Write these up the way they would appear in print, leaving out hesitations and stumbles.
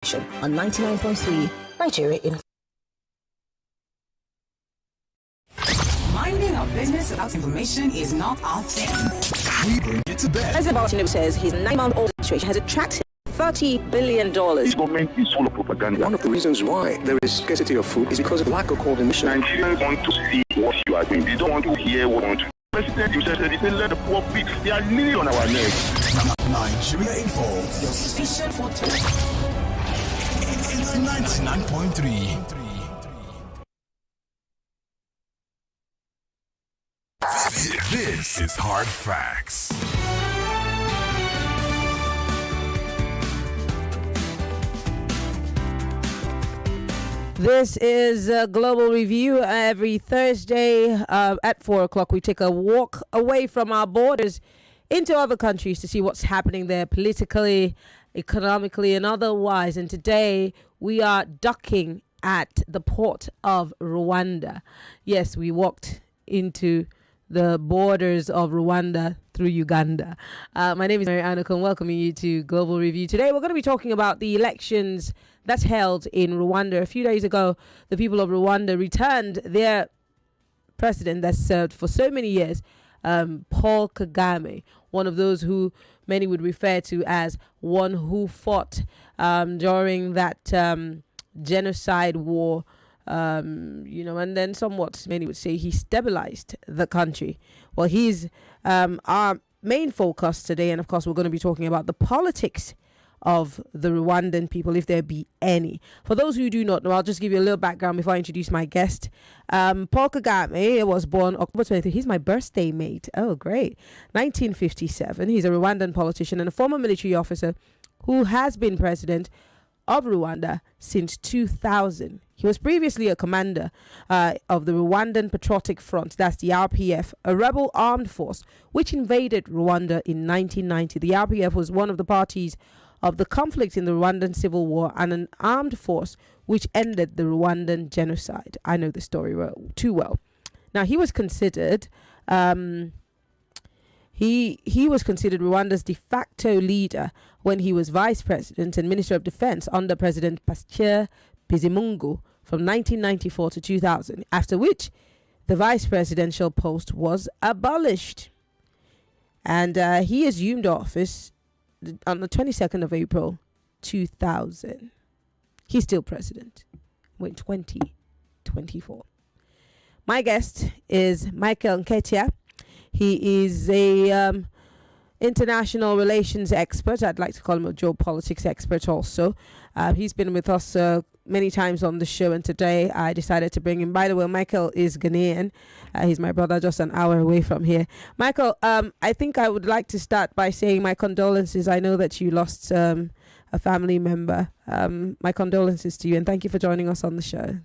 On 99.3 Nigeria in. Minding our business without information is not our thing. We bring it to bed. President Tinubu says his 9-month-old administration has attracted $30 billion. This government is full of propaganda. One of the reasons why there is scarcity of food is because of lack of coordination. Nigerians want to see what you are doing. They don't want to hear what you want to do. President himself said, he said, let the poor be. They are kneeling on our necks. Nigeria Informs. Your station for today. It's 99.3. This is Hard Facts. This is a Global Review. Every Thursday at 4 o'clock, we take a walk away from our borders into other countries to see what's happening there politically, economically, and otherwise. And today, we are docking at the port of Rwanda. Yes, we walked into the borders of Rwanda through Uganda. My name is Maryann Okon, welcoming you to Global Review. Today, we're going to be talking about the elections that's held in Rwanda. A few days ago, the people of Rwanda returned their president that served for so many years, Paul Kagame, one of those who many would refer to as one who fought during that genocide war, and then somewhat many would say he stabilized the country. Well, he's our main focus today, and of course, we're going to be talking about the politics of the Rwandan people, if there be any. For those who do not know, I'll just give you a little background before I introduce my guest. Paul Kagame was born October 23rd. He's my birthday mate. Oh, great. 1957. He's a Rwandan politician and a former military officer who has been president of Rwanda since 2000. He was previously a commander of the Rwandan Patriotic Front, that's the RPF, a rebel armed force which invaded Rwanda in 1990. The RPF was one of the parties of the conflict in the Rwandan Civil War and an armed force which ended the Rwandan genocide. I know the story too well. Now, he was considered he was considered Rwanda's de facto leader when he was vice president and minister of defense under President Pasteur Bizimungu from 1994 to 2000, after which the vice presidential post was abolished. And he assumed office on the 22nd of April 2000. He's still president in 2024. My guest is Michael Nketiah. He is a international relations expert. I'd like to call him a geopolitics expert also. He's been with us many times on the show, and today I decided to bring him. By the way, Michael is Ghanaian. He's my brother, just an hour away from here. Michael, I think I would like to start by saying my condolences. I know that you lost a family member. My condolences to you, and thank you for joining us on the show.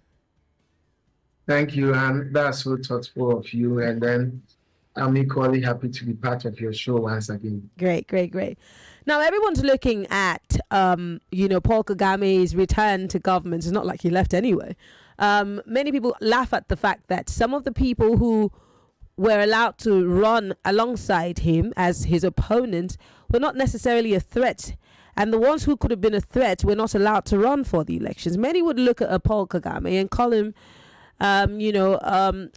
Thank you, and that's so thoughtful of you. And then I'm equally happy to be part of your show once again. Great. Now, everyone's looking at, Paul Kagame's return to government. It's not like he left anyway. Many people laugh at the fact that some of the people who were allowed to run alongside him as his opponents were not necessarily a threat. And the ones who could have been a threat were not allowed to run for the elections. Many would look at Paul Kagame and call him, a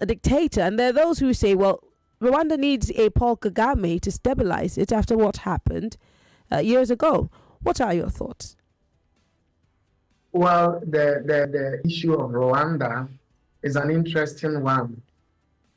dictator. And there are those who say, well, Rwanda needs a Paul Kagame to stabilize it after what happened years ago. What are your thoughts? Well, the issue of Rwanda is an interesting one.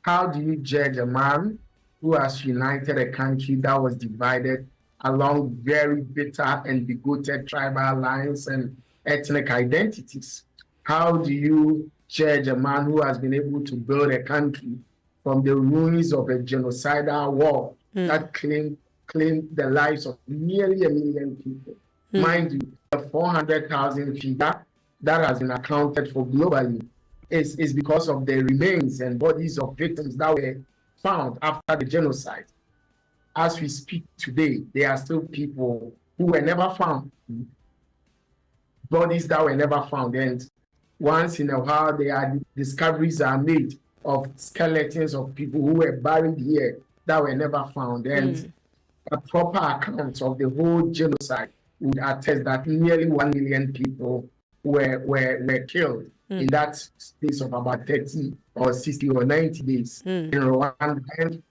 How do you judge a man who has united a country that was divided along very bitter and bigoted tribal lines and ethnic identities? How do you judge a man who has been able to build a country from the ruins of a genocidal war that claimed the lives of nearly 1 million people? Mind you, the 400,000 figure that has been accounted for globally is because of the remains and bodies of victims that were found after the genocide. As we speak today, there are still people who were never found, bodies that were never found. And once in a while, discoveries are made of skeletons of people who were buried here that were never found. And a proper account of the whole genocide would attest that nearly 1 million people were killed in that space of about 30 or 60 or 90 days in Rwanda. And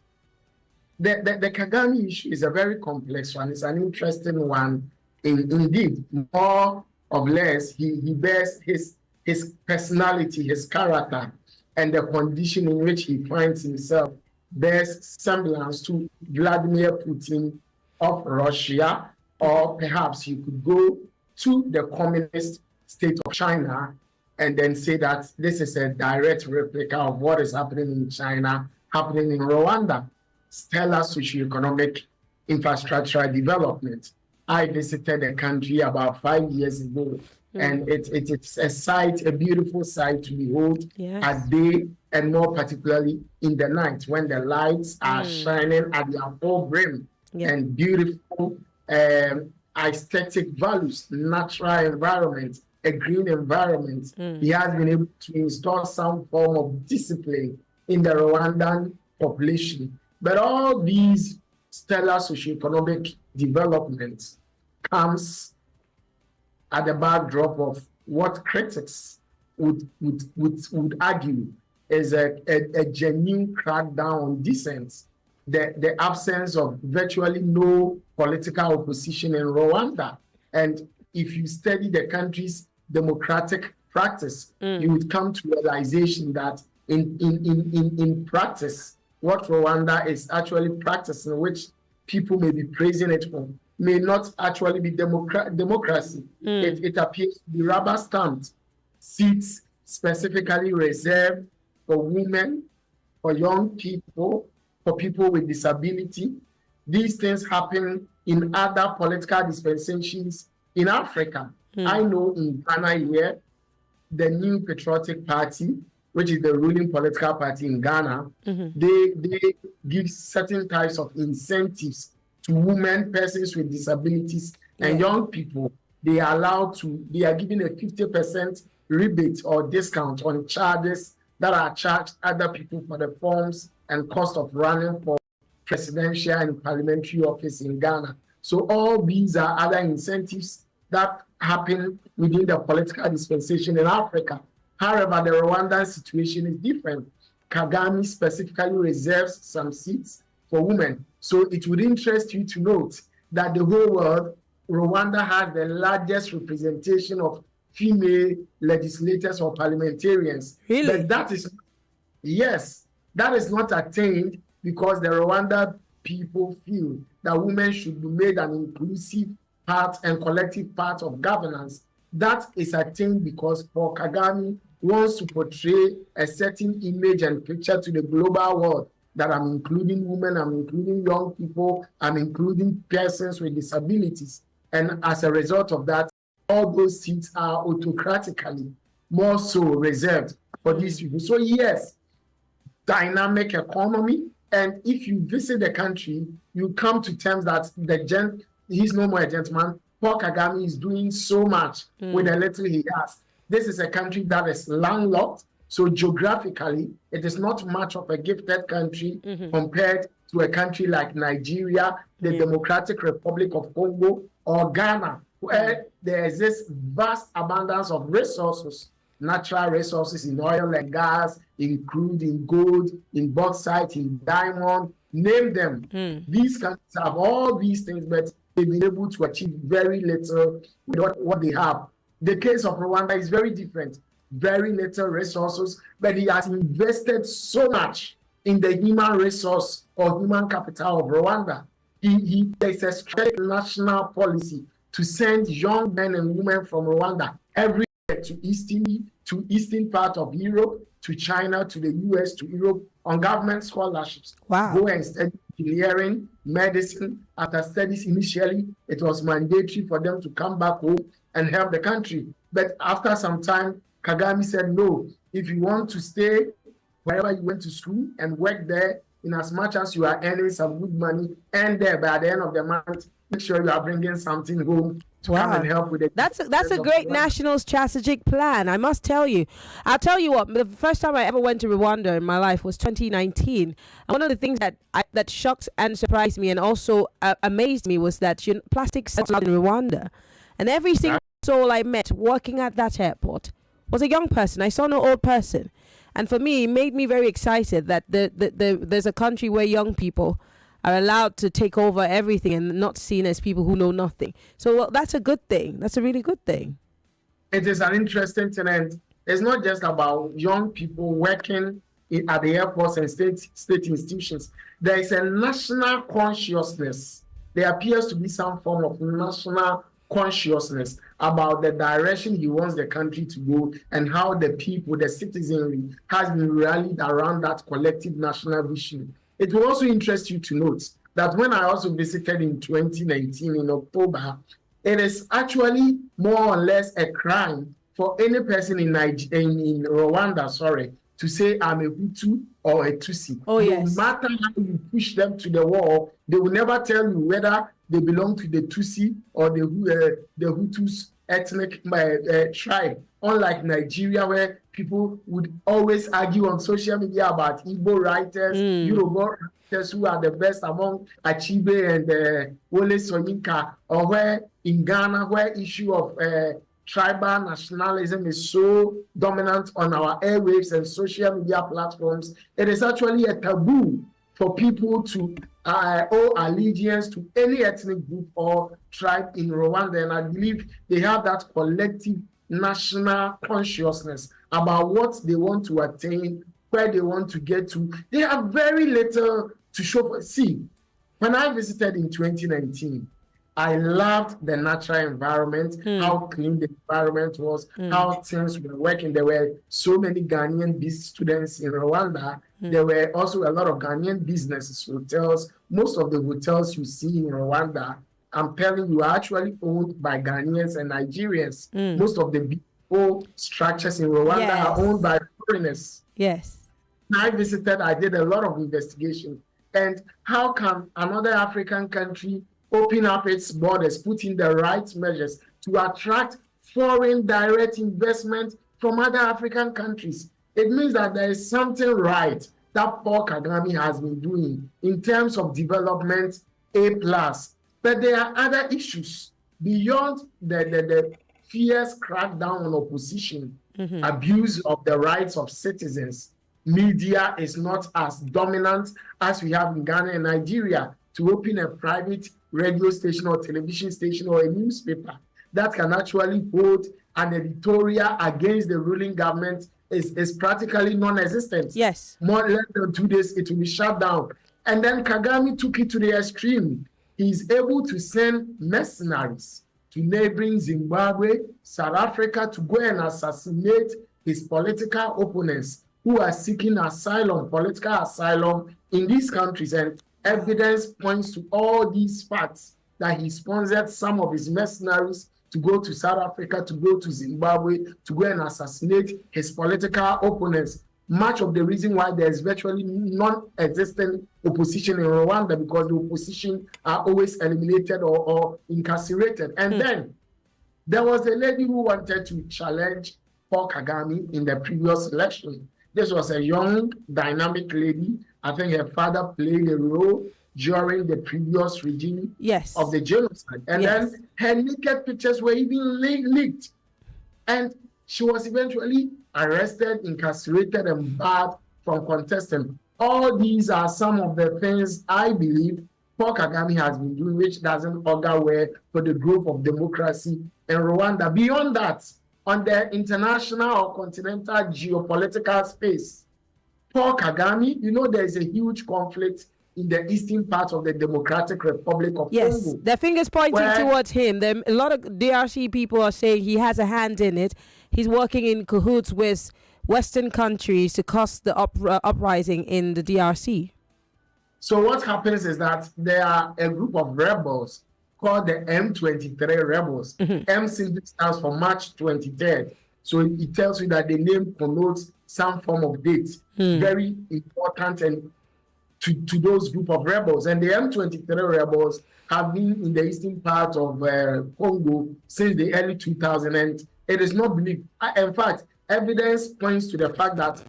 the Kagame issue is a very complex one. It's an interesting one. Indeed, more or less, he bears his personality, his character, and the condition in which he finds himself bears semblance to Vladimir Putin of Russia, or perhaps you could go to the communist state of China and then say that this is a direct replica of what is happening in China, happening in Rwanda. Stellar socioeconomic infrastructural development. I visited the country about 5 years ago, and it's a sight, a beautiful sight to behold at day, and more particularly in the night when the lights are shining at their full brim, and beautiful aesthetic values, natural environment, a green environment. He has been able to install some form of discipline in the Rwandan population. But all these stellar socioeconomic developments comes at the backdrop of what critics would argue is a genuine crackdown on dissent, the absence of virtually no political opposition in Rwanda. And if you study the country's democratic practice, you would come to realization that in practice, what Rwanda is actually practicing, which people may be praising it for, may not actually be democracy. It appears to be rubber-stamped seats specifically reserved for women, for young people, for people with disability. These things happen in other political dispensations in Africa. I know in Ghana here, the New Patriotic Party, which is the ruling political party in Ghana, they give certain types of incentives to women, persons with disabilities, and young people. They are given a 50% rebate or discount on charges that are charged other people for the forms and cost of running for presidential and parliamentary office in Ghana. So all these are other incentives that happen within the political dispensation in Africa. However, the Rwandan situation is different. Kagame specifically reserves some seats for women. So it would interest you to note that the whole world, Rwanda has the largest representation of female legislators or parliamentarians. Really? But that is not attained because the Rwanda people feel that women should be made an inclusive part and collective part of governance. That is attained because Paul Kagame wants to portray a certain image and picture to the global world that I'm including women, I'm including young people, I'm including persons with disabilities. And as a result of that, all those seats are autocratically more so reserved for these people. So yes, dynamic economy. And if you visit the country, you come to terms that he's no more a gentleman. Paul Kagame is doing so much with the little he has. This is a country that is landlocked. So geographically, it is not much of a gifted country compared to a country like Nigeria, the Democratic Republic of Congo, or Ghana, where there is this vast abundance of resources, natural resources in oil and gas, in crude, in gold, in bauxite, in diamond, name them. These countries have all these things, but they've been able to achieve very little with what they have. The case of Rwanda is very different. Very little resources, but he has invested so much in the human resource or human capital of Rwanda. There's a strict national policy to send young men and women from Rwanda every year to eastern part of Europe, to China, to the US, to Europe on government scholarships. Wow. Go and study engineering, medicine. After studies initially, it was mandatory for them to come back home and help the country. But after some time, Kagame said, no, if you want to stay wherever you went to school and work there, in as much as you are earning some good money, and there by the end of the month, make sure you are bringing something home to come and help with it. That's a great national strategic plan, I must tell you. I'll tell you what, the first time I ever went to Rwanda in my life was 2019. And one of the things that shocked and surprised me and also amazed me was that plastic sells in Rwanda. And every single soul I met working at that airport was a young person. I saw no old person. And for me, it made me very excited that there's a country where young people are allowed to take over everything and not seen as people who know nothing. So that's a good thing. That's a really good thing. It is an interesting thing, and it's not just about young people working at the airports and state institutions. There is a national consciousness. There appears to be some form of national consciousness about the direction he wants the country to go and how the people, the citizenry, has been rallied around that collective national vision. It will also interest you to note that when I also visited in 2019 in October, it is actually more or less a crime for any person in Rwanda, to say I'm a Hutu or a Tutsi. Oh, yes. No matter how you push them to the wall, they will never tell you whether they belong to the Tutsi or the Hutus ethnic tribe. Unlike Nigeria, where people would always argue on social media about Igbo writers, Yoruba writers who are the best among Achibe and Wole Soyinka, or where in Ghana, where issue of tribal nationalism is so dominant on our airwaves and social media platforms, it is actually a taboo for people to owe allegiance to any ethnic group or tribe in Rwanda. And I believe they have that collective national consciousness about what they want to attain, where they want to get to. They have very little to show for. See, when I visited in 2019, I loved the natural environment, how clean the environment was, how things were working. There were so many Ghanaian business students in Rwanda. There were also a lot of Ghanaian businesses, hotels. Most of the hotels you see in Rwanda, I'm telling you, are actually owned by Ghanaians and Nigerians. Most of the beautiful structures in Rwanda are owned by foreigners. Yes. I visited, I did a lot of investigation. And how can another African country open up its borders, put in the right measures to attract foreign direct investment from other African countries? It means that there is something right that Paul Kagame has been doing in terms of development, A+. But there are other issues beyond the fierce crackdown on opposition, abuse of the rights of citizens. Media is not as dominant as we have in Ghana and Nigeria. To open a private radio station or television station or a newspaper that can actually hold an editorial against the ruling government is practically non-existent. Yes. More less than 2 days, it will be shut down. And then Kagame took it to the extreme. He's able to send mercenaries to neighboring Zimbabwe, South Africa, to go and assassinate his political opponents who are seeking asylum, political asylum in these countries. And evidence points to all these facts that he sponsored some of his mercenaries to go to South Africa, to go to Zimbabwe, to go and assassinate his political opponents. Much of the reason why there's virtually non-existent opposition in Rwanda, because the opposition are always eliminated or incarcerated. And then there was a lady who wanted to challenge Paul Kagame in the previous election. This was a young, dynamic lady. I think her father played a role during the previous regime of the genocide. And then her naked pictures were even leaked. And she was eventually arrested, incarcerated, and barred from contesting. All these are some of the things I believe Paul Kagame has been doing, which doesn't augur well for the growth of democracy in Rwanda. Beyond that, on the international or continental geopolitical space, Paul Kagame, you know, there is a huge conflict in the eastern part of the Democratic Republic of Congo. Yes, the fingers pointing towards him. A lot of DRC people are saying he has a hand in it. He's working in cahoots with Western countries to cause the uprising in the DRC. So what happens is that there are a group of rebels called the M23 rebels. M simply stands for March 23rd. So it tells you that the name connotes some form of date. Very important and to those group of rebels. And the M23 rebels have been in the eastern part of Congo since the early 2000s, and it is not believed. In fact, evidence points to the fact that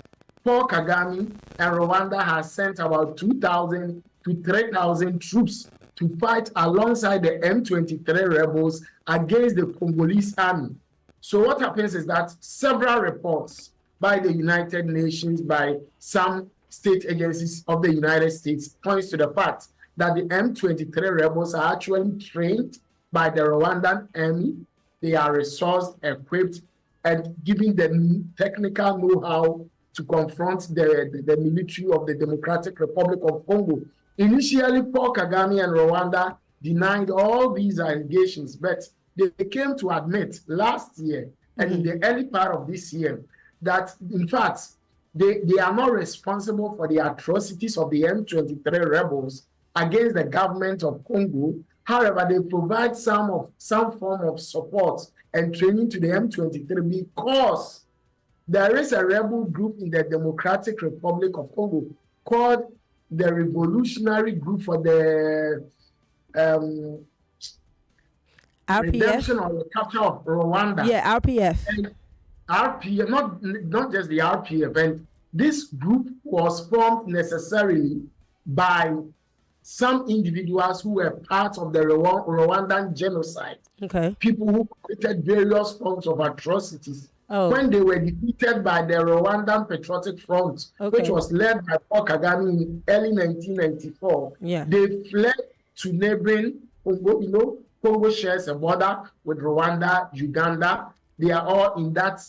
Paul Kagame and Rwanda has sent about 2,000 to 3,000 troops to fight alongside the M23 rebels against the Congolese army. So what happens is that several reports by the United Nations, by some state agencies of the United States, points to the fact that the M23 rebels are actually trained by the Rwandan army. They are resourced, equipped, and given the technical know-how to confront the military of the Democratic Republic of Congo. Initially, Paul Kagame and Rwanda denied all these allegations, but they came to admit last year and in the early part of this year that, in fact, they are not responsible for the atrocities of the M23 rebels against the government of Congo. However, they provide some form of support and training to the M23 because there is a rebel group in the Democratic Republic of Congo called the Revolutionary Group for the Redemption or the Capture of Rwanda. Yeah, RPF. And RPF, not just the RPF. And this group was formed necessarily by some individuals who were part of the Rwandan genocide. Okay. People who committed various forms of atrocities. Oh. When they were defeated by the Rwandan Patriotic Front, which was led by Paul Kagame in early 1994, they fled to neighboring Congo. You know, Congo shares a border with Rwanda, Uganda. They are all in that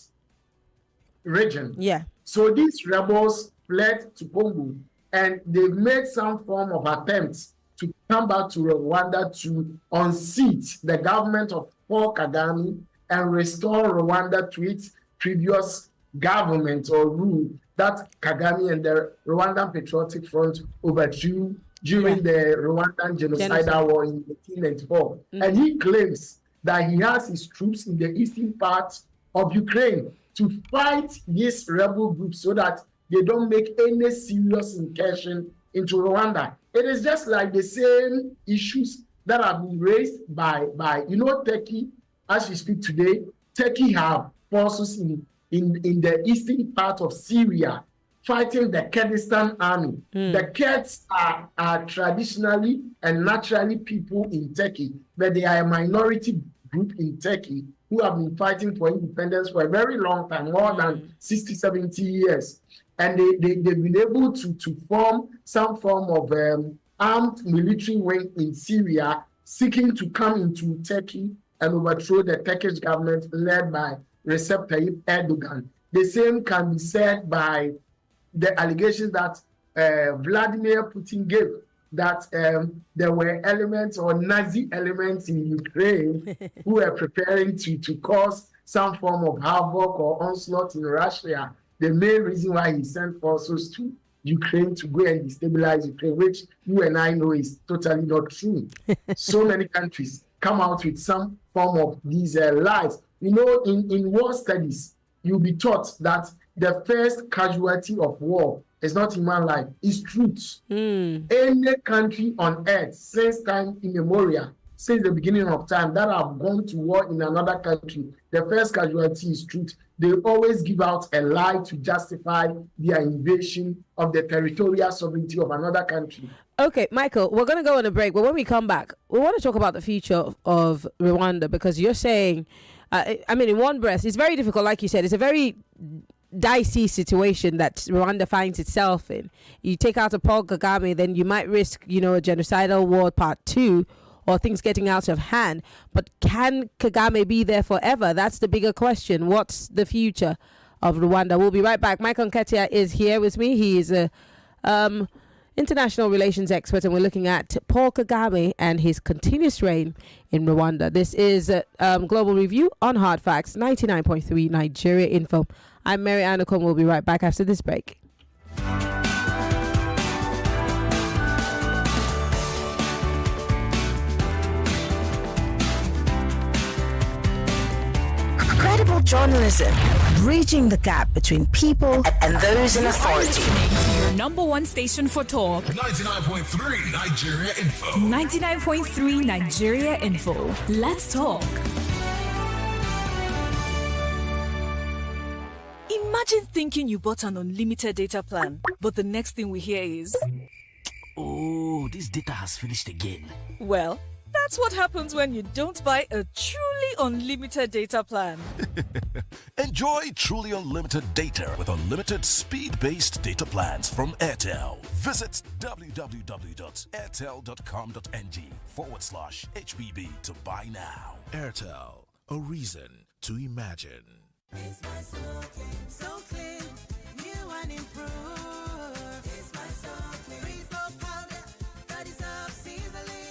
region. Yeah. So these rebels fled to Congo, and they've made some form of attempts to come back to Rwanda to unseat the government of Paul Kagame and restore Rwanda to its previous government or rule that Kagame and the Rwandan Patriotic Front overthrew during the Rwandan genocidal war in 1894. And he claims that he has his troops in the eastern part of Ukraine to fight this rebel group so that they don't make any serious incursion into Rwanda. It is just like the same issues that have been raised by Turkey. As we speak today, Turkey have forces in the eastern part of Syria fighting the Kurdistan army. The Kurds are traditionally and naturally people in Turkey, but they are a minority group in Turkey who have been fighting for independence for a very long time, more than 60, 70 years. And they've been able to form some form of armed military wing in Syria, seeking to come into Turkey and overthrow the Turkish government led by Recep Tayyip Erdogan. The same can be said by the allegations that Vladimir Putin gave, that there were elements or Nazi elements in Ukraine who were preparing to cause some form of havoc or onslaught in Russia. The main reason why he sent forces to Ukraine to go and destabilize Ukraine, which you and I know is totally not true. So many countries come out with some form of these lies. You know, in war studies, you'll be taught that the first casualty of war is not human life, it's truth. Any country on earth, since time immemorial, since the beginning of time, that have gone to war in another country, the first casualty is truth. They always give out a lie to justify their invasion of the territorial sovereignty of another country. Okay, Michael, we're going to go on a break, but when we come back, we want to talk about the future of Rwanda, because you're saying, in one breath, it's very difficult, like you said, it's a very dicey situation that Rwanda finds itself in. You take out a Paul Kagame, then you might risk, a genocidal war part 2, or things getting out of hand. But can Kagame be there forever? That's the bigger question. What's the future of Rwanda? We'll be right back. Michael Nketiah is here with me. He is a international relations expert, and we're looking at Paul Kagame and his continuous reign in Rwanda. This is Global Review on Hard Facts, 99.3 Nigeria Info. I'm Maryann Okon. We'll be right back after this break. Credible journalism, bridging the gap between people and those in authority. Your number one station for talk. 99.3 Nigeria Info. 99.3 Nigeria Info. Let's talk. Imagine thinking you bought an unlimited data plan, but the next thing we hear is Oh, this data has finished again. Well, that's what happens when you don't buy a truly unlimited data plan. Enjoy truly unlimited data with unlimited speed-based data plans from Airtel. Visit www.airtel.com.ng/HBB to buy now. Airtel, a reason to imagine. It's my so clean, new and improved. It's my so clean, free soap powder that is up easily.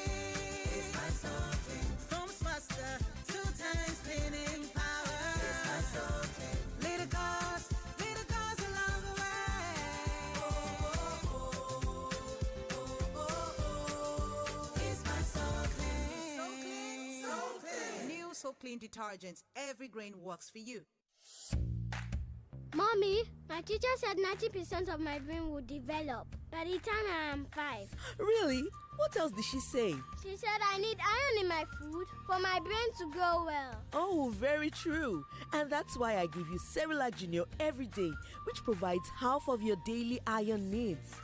It's my so clean, foams faster, 2 times cleaning power. It's my so clean, little goes along the way. It's my so clean, so clean. New so clean detergents, every grain works for you. Mommy, my teacher said 90% of my brain will develop by the time I am 5. Really? What else did she say? She said I need iron in my food for my brain to grow well. Oh, very true. And that's why I give you Cerelac Junior every day, which provides half of your daily iron needs.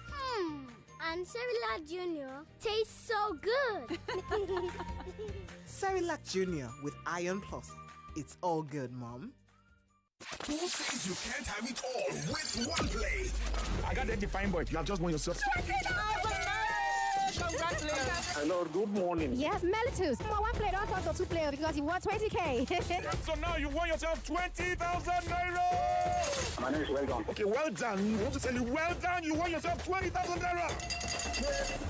And Cerelac Junior tastes so good. Cerelac Junior with Iron Plus. It's all good, Mom. Who says you can't have it all with one play? I got that defined, but you have just won yourself. Congratulations. Hello, good morning. Yes, Melitus. One player, don't talk to 2 players because you won 20K. So now you won yourself 20,000 naira. My name is Well Done. Okay, well done. I want to tell you, well done. You won yourself 20,000 naira.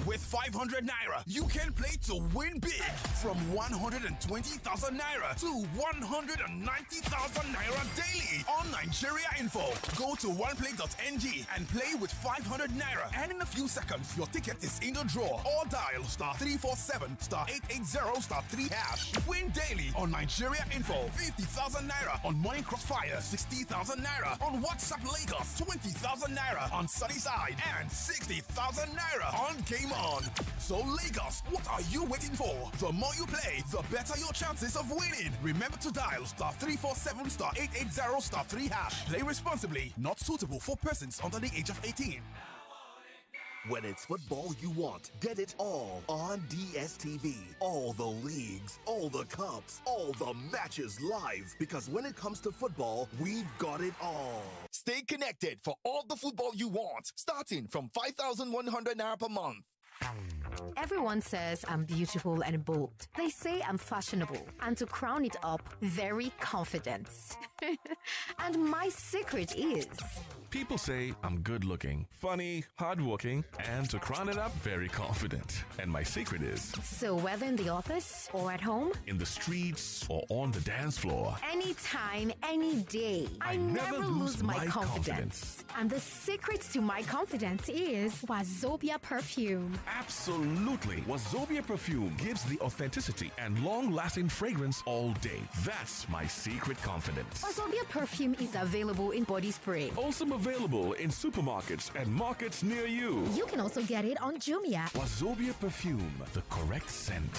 With 500 naira, you can play to win big. From 120,000 naira to 190,000 naira daily on Nigeria Info. Go to oneplay.ng and play with 500 naira. And in a few seconds, your ticket is in the draw. Or dial *347*880*3#. Win daily on Nigeria Info. 50,000 naira on Morning Crossfire. 60,000 naira on WhatsApp Lagos. 20,000 naira on Sunnyside. And 60,000 naira on Game On. So Lagos, what are you waiting for? The more you play, the better your chances of winning. Remember to dial *347*880*3#. Play responsibly. Not suitable for persons under the age of 18. When it's football you want, get it all on DSTV. All the leagues, all the cups, all the matches live. Because when it comes to football, we've got it all. Stay connected for all the football you want, starting from 5,100 naira per month. Everyone says I'm beautiful and bold. They say I'm fashionable. And to crown it up, very confident. And my secret is... People say I'm good looking, funny, hardworking, and to crown it up, very confident. And my secret is... So whether in the office or at home, in the streets or on the dance floor, anytime, any day, I never lose my confidence. And the secret to my confidence is Wazobia perfume. Absolutely. Wazobia perfume gives the authenticity and long-lasting fragrance all day. That's my secret confidence. Wazobia perfume is available in body spray. Also available in supermarkets and markets near you. You can also get it on Jumia. Wazobia perfume, the correct scent.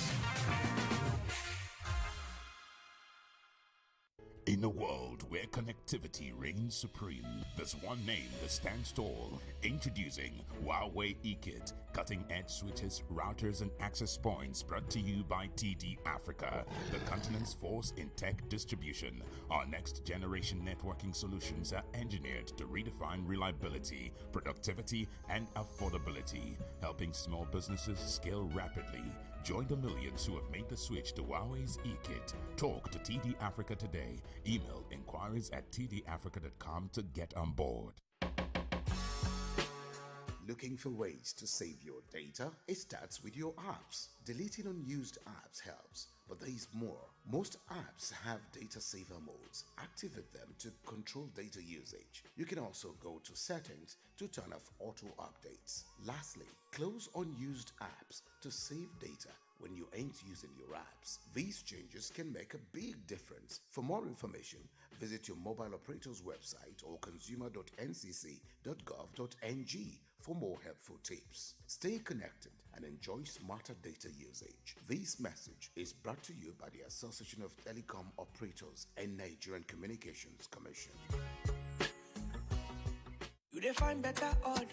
In a world where connectivity reigns supreme, there's one name that stands tall. Introducing Huawei eKit, cutting-edge switches, routers, and access points brought to you by TD Africa, the continent's force in tech distribution. Our next-generation networking solutions are engineered to redefine reliability, productivity, and affordability, helping small businesses scale rapidly. Join the millions who have made the switch to Huawei's eKit. Talk to TD Africa today. Email inquiries@tdafrica.com to get on board. Looking for ways to save your data? It starts with your apps. Deleting unused apps helps, but there is more. Most apps have data saver modes. Activate them to control data usage. You can also go to settings to turn off auto updates. Lastly, close unused apps to save data when you ain't using your apps. These changes can make a big difference. For more information, visit your mobile operator's website or consumer.ncc.gov.ng for more helpful tips. Stay connected and enjoy smarter data usage. This message is brought to you by the Association of Telecom Operators and Nigerian Communications Commission. You define better odd.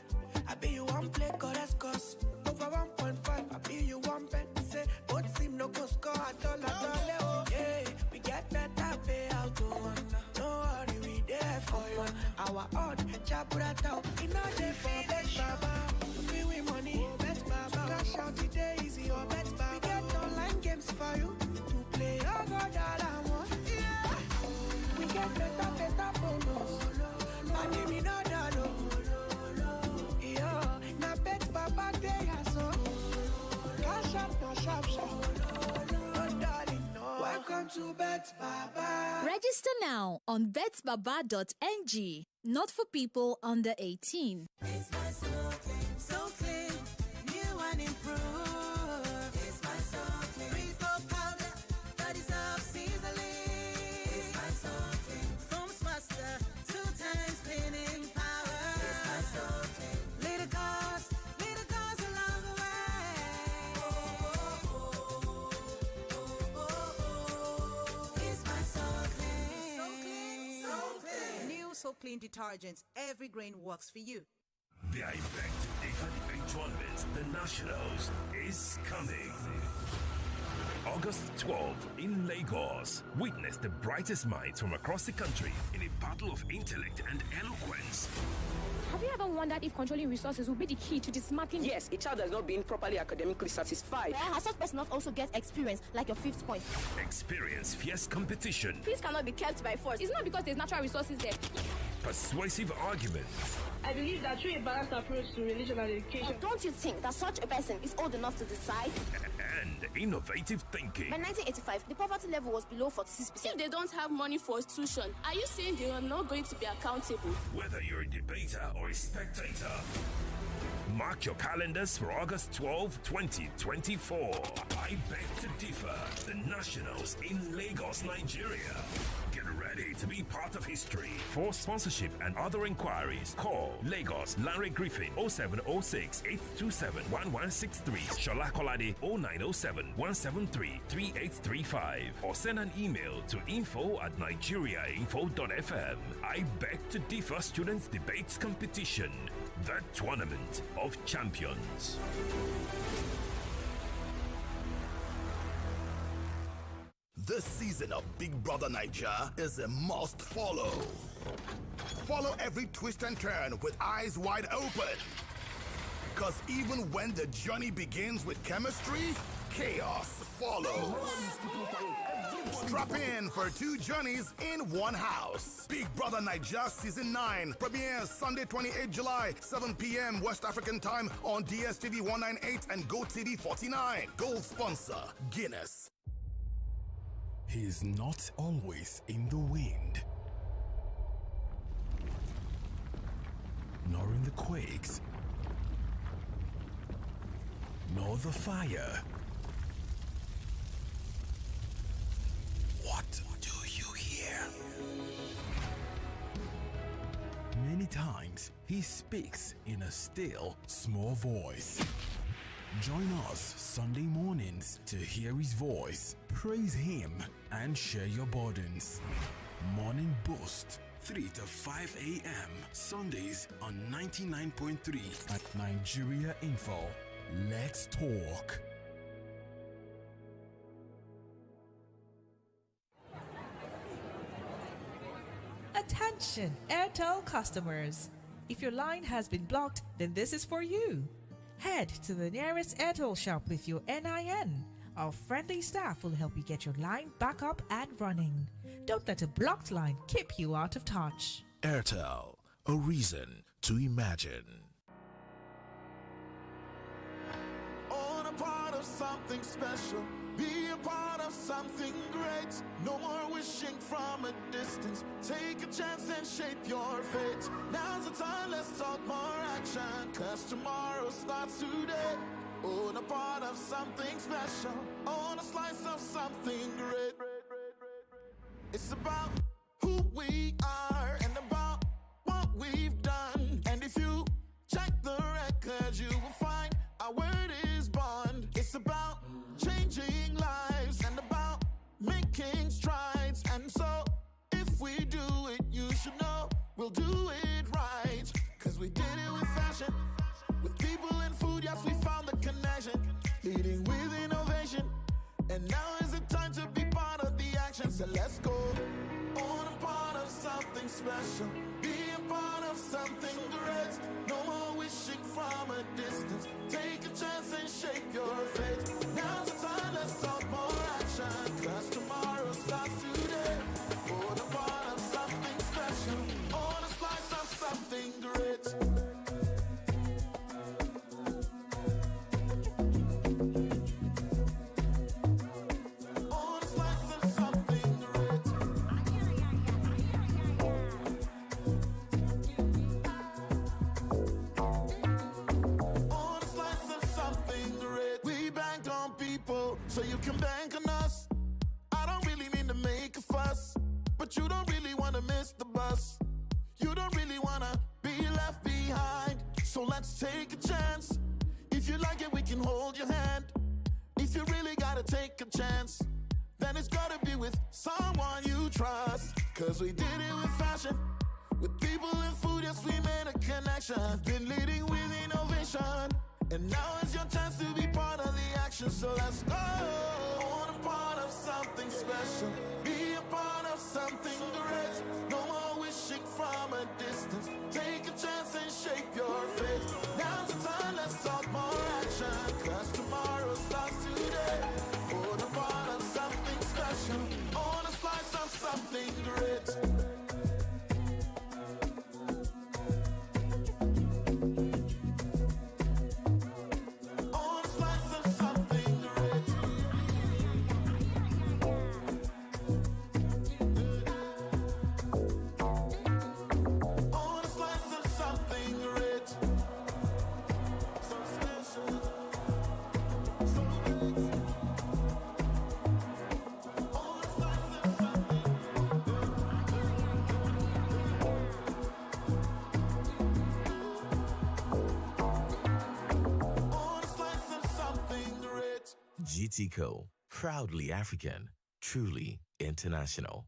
I bet you one play chorus cause. over 1.5. I be you one bet. Say, both seem no go score at all. Oh, yeah, we get better payout. Oh, no worry, we there for you. Our odd, Jaburata, in a day for Bet Baba. Feel we money, Bet Baba. Cash out the day easy, or Bet Baba. We get online games for you to play. Oh, God, yeah. We get better bonus. Money me no dollar. Yeah, na Bet Baba day so. Cash out no sharp. No darling, no. Welcome to Bet Baba. Register now on betbaba.ng. Not for people under 18. It's my soul clean, so clean, new and improved. It's my soul clean, free soap powder that dissolves easily. It's my soul clean, foams faster, 2 times cleaning power. It's my soul clean, little cars along the way. It's my soul clean, so clean, so clean. New So Clean detergents, every grain works for you. The I Beg to Differ debate tournament, the Nationals, is coming. August 12 in Lagos. Witness the brightest minds from across the country in a battle of intellect and eloquence. Have you ever wondered if controlling resources will be the key to dismantling? Yes, a child has not been properly academically satisfied. Has such person not also get experience, like your 5th point? Experience fierce competition. Peace cannot be kept by force. It's not because there's natural resources there. Persuasive arguments. I believe that through a balanced approach to religion and education. Don't you think that such a person is old enough to decide? And innovative thinking. By 1985, the poverty level was below 46%. If they don't have money for tuition, are you saying they are not going to be accountable? Whether you're a debater or a spectator, mark your calendars for August 12, 2024. I Beg to Differ, the Nationals in Lagos, Nigeria. Get ready to be part of history. For sponsorship and other inquiries, call Lagos Larry Griffin 0706 827 1163, Shola Kolade 0907 173 3835, or send an email to info@nigeriainfo.fm. I Beg to Differ Students Debates Competition, the Tournament of Champions. This season of Big Brother Naija is a must follow. Follow every twist and turn with eyes wide open. Because even when the journey begins with chemistry, chaos follows. Strap in for 2 journeys in one house. Big Brother Naija Season 9 premieres Sunday 28 July, 7 p.m. West African time on DSTV 198 and GoTV 49. Gold sponsor, Guinness. He's not always in the wind, nor in the quakes, nor the fire. What do you hear? Many times he speaks in a still, small voice. Join us Sunday mornings to hear his voice, praise him, and share your burdens. Morning Boost, 3 to 5 a.m. Sundays on 99.3 at Nigeria Info. Let's talk. Attention, Airtel customers. If your line has been blocked, then this is for you. Head to the nearest Airtel shop with your NIN. Our friendly staff will help you get your line back up and running. Don't let a blocked line keep you out of touch. Airtel, a reason to imagine. Own a part of something special. Be a part of something great. No more wishing from a distance. Take a chance and shape your fate. Now's the time, let's talk more action. Cause tomorrow starts today. Own a part of something special. Own a slice of something great. It's about who we are and about what we've done. And if you check the record, you will find our word is bond. It's about changing lives and about making strides. And so if we do it, you should know we'll do it right. Cause we did it with fashion, with people and food. Yes, we found the connection. special. Be a part of something great. No more wishing from a distance. Take a chance and shape your fate. Now's the time, let's talk more action. Cause tomorrow starts today. For the part of something special. On a slice of something great. So you can bank on us. I don't really mean to make a fuss, but you don't really want to miss the bus. You don't really want to be left behind. So let's take a chance. If you like it, we can hold your hand. If you really gotta take a chance, then it's gotta be with someone you trust. Cause we did it with fashion, with people and food, yes, we made a connection. Been leading with innovation, and now is your chance to be part of the action. So let's go. On a part of something special. Be a part of something great. No more wishing from a distance. Take a chance and shape your fate. Now's the time, let's talk more action. Cause tomorrow starts today. On a part of something special. On a slice of something great. GTCO, proudly African, truly international.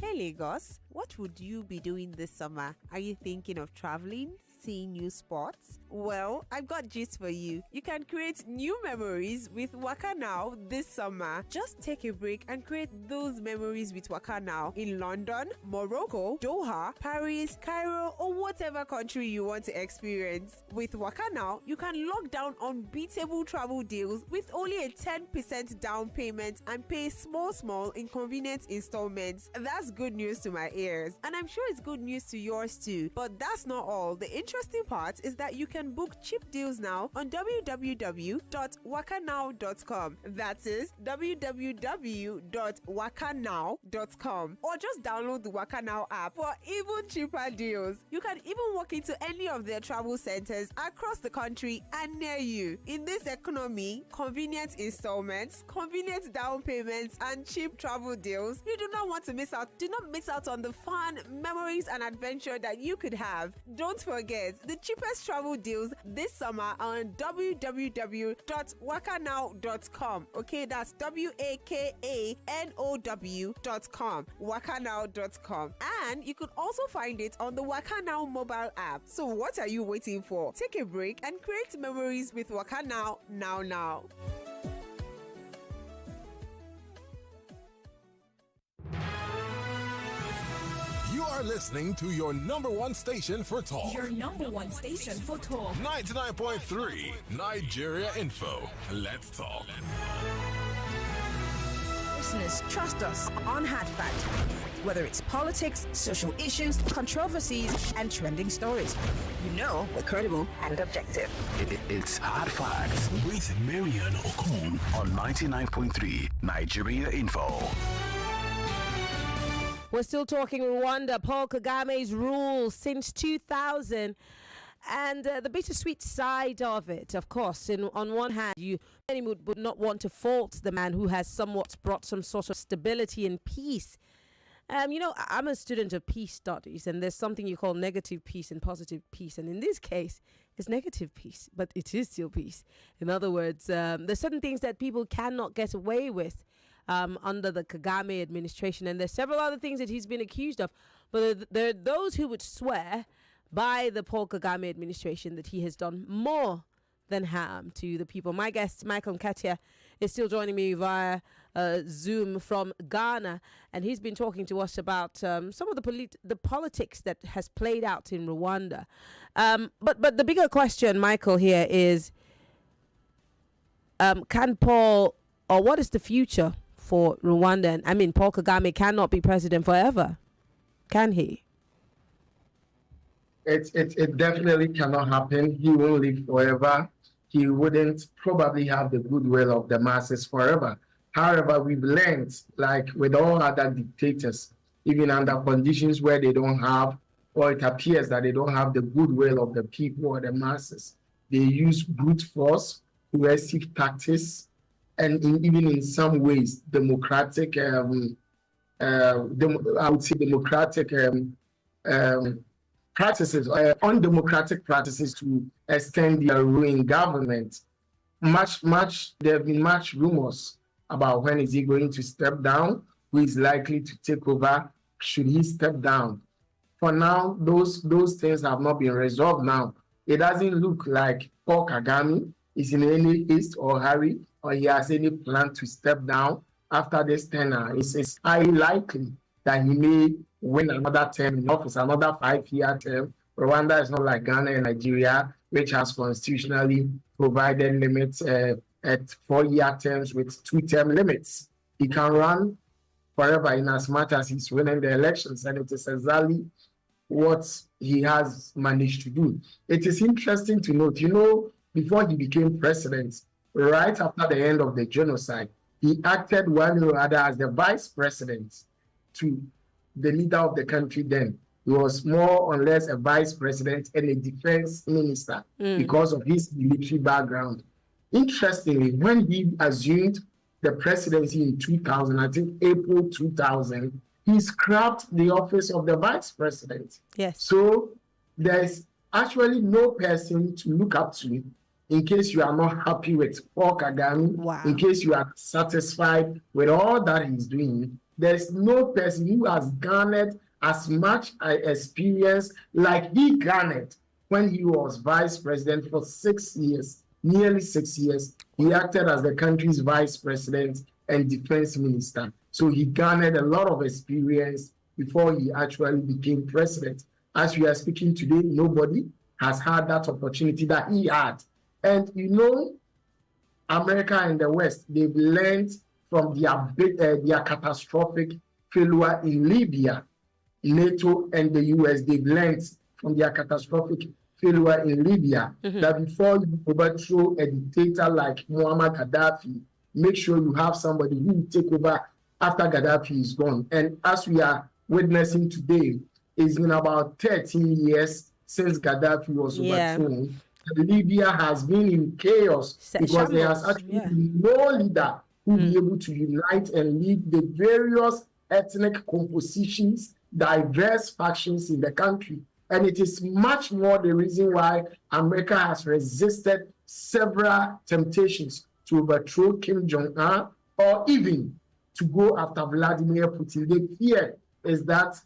Hey Lagos, what would you be doing this summer? Are you thinking of traveling, seeing new spots? Well, I've got gist for you. You can create new memories with Waka Now this summer. Just take a break and create those memories with Waka Now in London, Morocco, Doha, Paris, Cairo, or whatever country you want to experience. With Waka Now, you can lock down unbeatable travel deals with only a 10% down payment and pay small inconvenient installments. That's good news to my ears, and I'm sure it's good news to yours too. But that's not all. The interesting part is that you can book cheap deals now on www.wakanow.com. That is www.wakanow.com, or just download the Waka Now app for even cheaper deals. You can even walk into any of their travel centers across the country and near you. In this economy, convenient installments, convenient down payments, and cheap travel deals, you do not want to miss out. Do not miss out on the fun, memories, and adventure that you could have. Don't forget, the cheapest travel deals this summer are on www.wakanow.com. Okay, that's WAKANOW.com, wakanow.com. And you could also find it on the Waka Now mobile app. So what are you waiting for? Take a break and create memories with Waka Now now. You are listening to your number one station for talk. Your number one station for talk. 99.3 Nigeria Info. Let's talk. Listeners, trust us on Hard Fact. Whether it's politics, social issues, controversies, and trending stories, you know we're credible and objective. It's Hard Facts with Maryann Okon on 99.3 Nigeria Info. We're still talking Rwanda, Paul Kagame's rule since 2000. And the bittersweet side of it, of course, on one hand, many would not want to fault the man who has somewhat brought some sort of stability and peace. I'm a student of peace studies, and there's something you call negative peace and positive peace. And in this case, it's negative peace, but it is still peace. In other words, there's certain things that people cannot get away with under the Kagame administration. And there's several other things that he's been accused of. But there are those who would swear by the Paul Kagame administration that he has done more than harm to the people. My guest, Michael Nketiah, is still joining me via Zoom from Ghana, and he's been talking to us about some of the politics that has played out in Rwanda. But the bigger question, Michael, here is, can Paul, or what is the future for Rwanda? I mean, Paul Kagame cannot be president forever, can he? It definitely cannot happen. He won't live forever. He wouldn't probably have the goodwill of the masses forever. However, we've learned, like with all other dictators, even under conditions where they don't have, or it appears that they don't have the goodwill of the people or the masses, they use brute force, coercive tactics, and even in some ways, democratic, I would say democratic practices, undemocratic practices to extend their rule in government. There have been much rumors about when is he going to step down, who is likely to take over, should he step down. For now, those things have not been resolved now. It doesn't look like Paul Kagame is in any haste or hurry, or he has any plan to step down after this tenure. It's highly likely that he may win another term in office, another 5-year term. Rwanda is not like Ghana and Nigeria, which has constitutionally provided limits at 4-year terms with 2-term limits. He can run forever in as much as he's winning the elections, and it is exactly what he has managed to do. It is interesting to note, before he became president, right after the end of the genocide, he acted one or other as the vice president to the leader of the country then. He was more or less a vice president and a defense minister because of his military background. Interestingly, when he assumed the presidency in 2000, I think April 2000, he scrapped the office of the vice president. Yes. So there's actually no person to look up to in case you are not happy with Paul Kagame, in case you are satisfied with all that he's doing. There's no person who has garnered as much experience like he garnered when he was vice president for 6 years, nearly 6 years. He acted as the country's vice president and defense minister. So he garnered a lot of experience before he actually became president. As we are speaking today, nobody has had that opportunity that he had. And America and the West, they've learned from their catastrophic failure in Libya. NATO and the US, they've learned from their catastrophic failure in Libya that before you overthrow a dictator like Muammar Gaddafi, make sure you have somebody who will take over after Gaddafi is gone. And as we are witnessing today, it's been about 13 years since Gaddafi was overthrown. Libya has been in chaos because there has actually been no leader who will be able to unite and lead the various ethnic compositions, diverse factions in the country. And it is much more the reason why America has resisted several temptations to overthrow Kim Jong-un or even to go after Vladimir Putin. The fear is that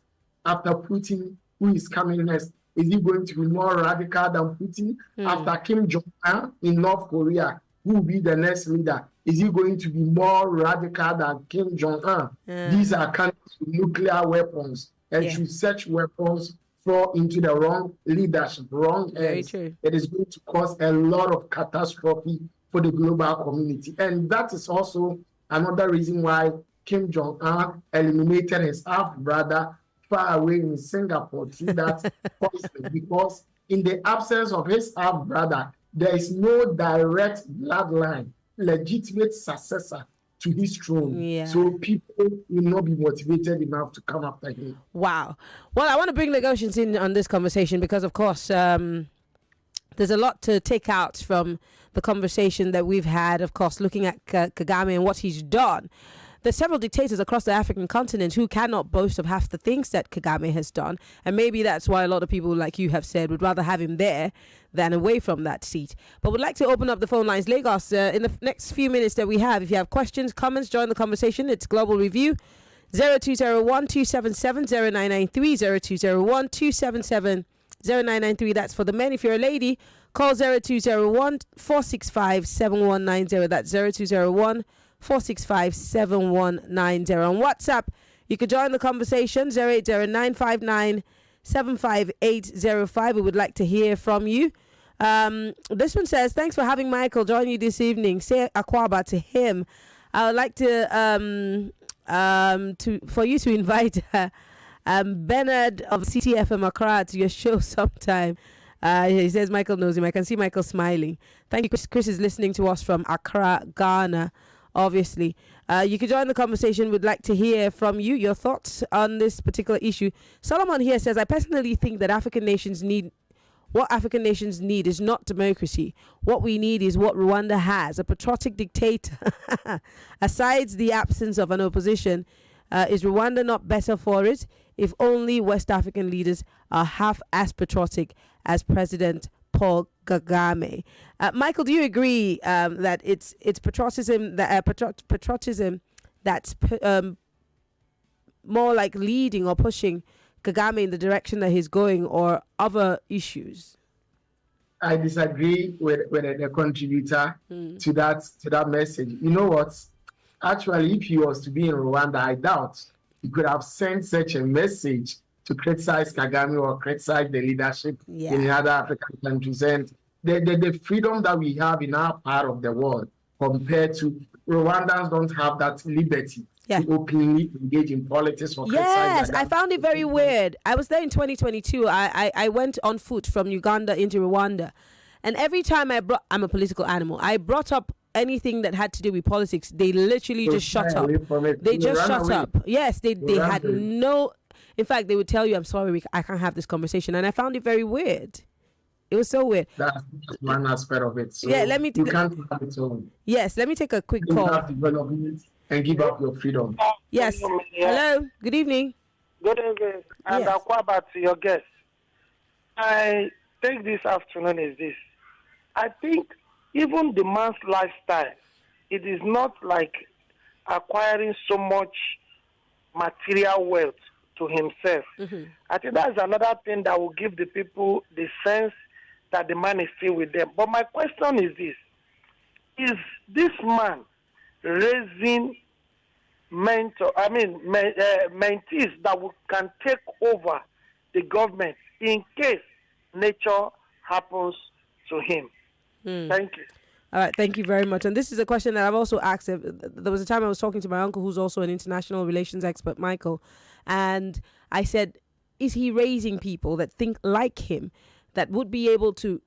after Putin, who is coming next? Is he going to be more radical than Putin? After Kim Jong-un in North Korea, who will be the next leader? Is he going to be more radical than Kim Jong-un? These are countries with nuclear weapons, and should such weapons fall into the wrong leadership, wrong hands, it is going to cause a lot of catastrophe for the global community. And that is also another reason why Kim Jong-un eliminated his half-brother far away in Singapore through that poison, because in the absence of his half-brother, there is no direct bloodline, legitimate successor to his throne. So people will not be motivated enough to come after him. Wow. Well, I want to bring negotiations in on this conversation because, of course, there's a lot to take out from the conversation that we've had, of course, looking at Kagame and what he's done. There's several dictators across the African continent who cannot boast of half the things that Kagame has done. And maybe that's why a lot of people, like you have said, would rather have him there than away from that seat. But would like to open up the phone lines. Lagos, in the next few minutes that we have, if you have questions, comments, join the conversation. It's Global Review. 0201-277-0993, 0201-277-0993. That's for the men. If you're a lady, Call 0201 465 7190. That's 0201 465 7190. On WhatsApp, you could join the conversation 080 75805. We would like to hear from you. This one says, thanks for having Michael join you this evening. Say Akwaba to him. I would like to for you to invite Bernard of CTFM Accra to your show sometime. He says Michael knows him. I can see Michael smiling. Thank you. Chris is listening to us from Accra, Ghana, obviously. You can join the conversation. We'd like to hear from you, your thoughts on this particular issue. Solomon here says, I personally think that what African nations need is not democracy. What we need is what Rwanda has, a patriotic dictator. Aside the absence of an opposition, is Rwanda not better for it? If only West African leaders are half as patriotic as President Paul Kagame. Michael, do you agree that it's patriotism that's more like leading or pushing Kagame in the direction that he's going, or other issues? I disagree with the contributor to that message. You know what? Actually, if he was to be in Rwanda, I doubt he could have sent such a message to criticize Kagame or criticize the leadership in other African countries. And the freedom that we have in our part of the world compared to Rwandans don't have that liberty to openly engage in politics or criticize. Yes, I found it very weird. I was there in 2022. I went on foot from Uganda into Rwanda. And every time I'm a political animal, I brought up anything that had to do with politics, they literally just shut up. They just shut up. Yes, they had no... In fact, they would tell you, I'm sorry, I can't have this conversation. And I found it very weird. It was so weird. That's one aspect of it. So yeah, you can't have it all. Yes, let me take a quick call. You have to develop it and give up your freedom. Yes. Hello. Good evening. Good evening. And Akwaba to your guest. I think this afternoon is this. I think even the man's lifestyle, it is not like acquiring so much material wealth to himself. I think that's another thing that will give the people the sense that the man is still with them. But my question is this. Is this man raising mentees that can take over the government in case nature happens to him? Thank you. All right, thank you very much. And this is a question that I've also asked. There was a time I was talking to my uncle, who's also an international relations expert, Michael, and I said, is he raising people that think like him, that would be able to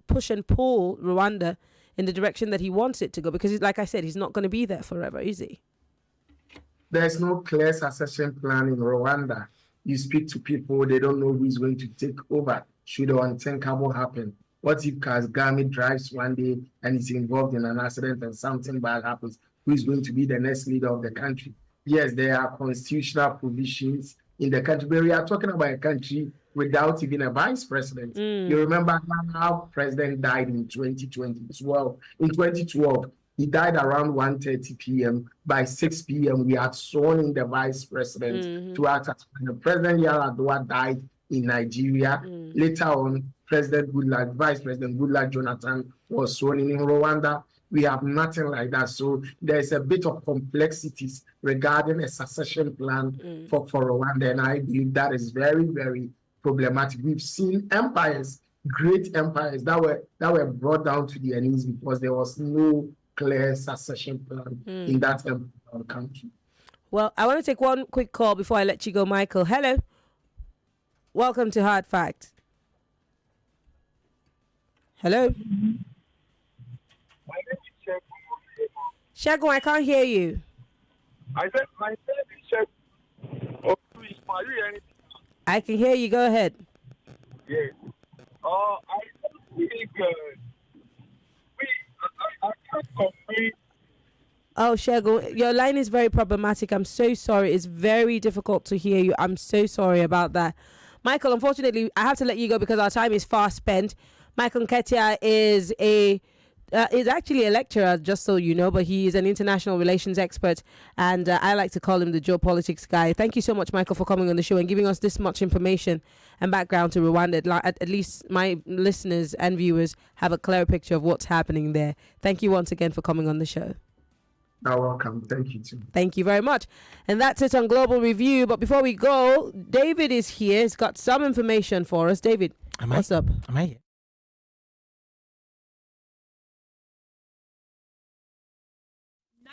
push and pull Rwanda in the direction that he wants it to go? Because, like I said, he's not going to be there forever, is he? There's no clear succession plan in Rwanda. You speak to people, they don't know who is going to take over should the unthinkable happen. What if Kagame drives one day and is involved in an accident and something bad happens? Who is going to be the next leader of the country? Yes, there are constitutional provisions in the country, but we are talking about a country without even a vice president. You remember how president died in 2012. In 2012, he died around 1:30 p.m. By 6 p.m., we had sworn in the vice president to act as the President Yar'Adua died in Nigeria. Later on, Vice President Goodluck Jonathan was sworn in Rwanda. We have nothing like that. So there's a bit of complexities regarding a succession plan for Rwanda. And I believe that is very, very problematic. We've seen empires, great empires that were brought down to their knees because there was no clear succession plan in that country. Well, I want to take one quick call before I let you go, Michael. Hello. Welcome to Hard Facts. Hello. My name is Shagun, I can't hear you. I said my name is Shagun. I can hear you. Go ahead. Yes. I think I can't complain. Oh, Shagun, your line is very problematic. I'm so sorry. It's very difficult to hear you. I'm so sorry about that. Michael, unfortunately, I have to let you go because our time is fast spent. Michael Nketiah is a is actually a lecturer, just so you know, but he is an international relations expert, and I like to call him the geopolitics guy. Thank you so much, Michael, for coming on the show and giving us this much information and background to Rwanda. At least my listeners and viewers have a clear picture of what's happening there. Thank you once again for coming on the show. You're welcome. Thank you, too. Thank you very much. And that's it on Global Review. But before we go, David is here. He's got some information for us. David, what's up? Am I here?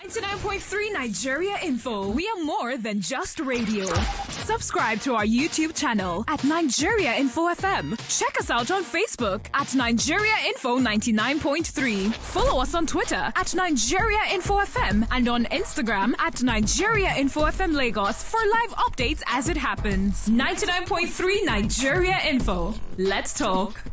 99.3 Nigeria Info. We are more than just radio. Subscribe to our YouTube channel at Nigeria Info FM. Check us out on Facebook at Nigeria Info 99.3. Follow us on Twitter at Nigeria Info FM and on Instagram at Nigeria Info FM Lagos for live updates as it happens. 99.3 Nigeria Info. Let's talk.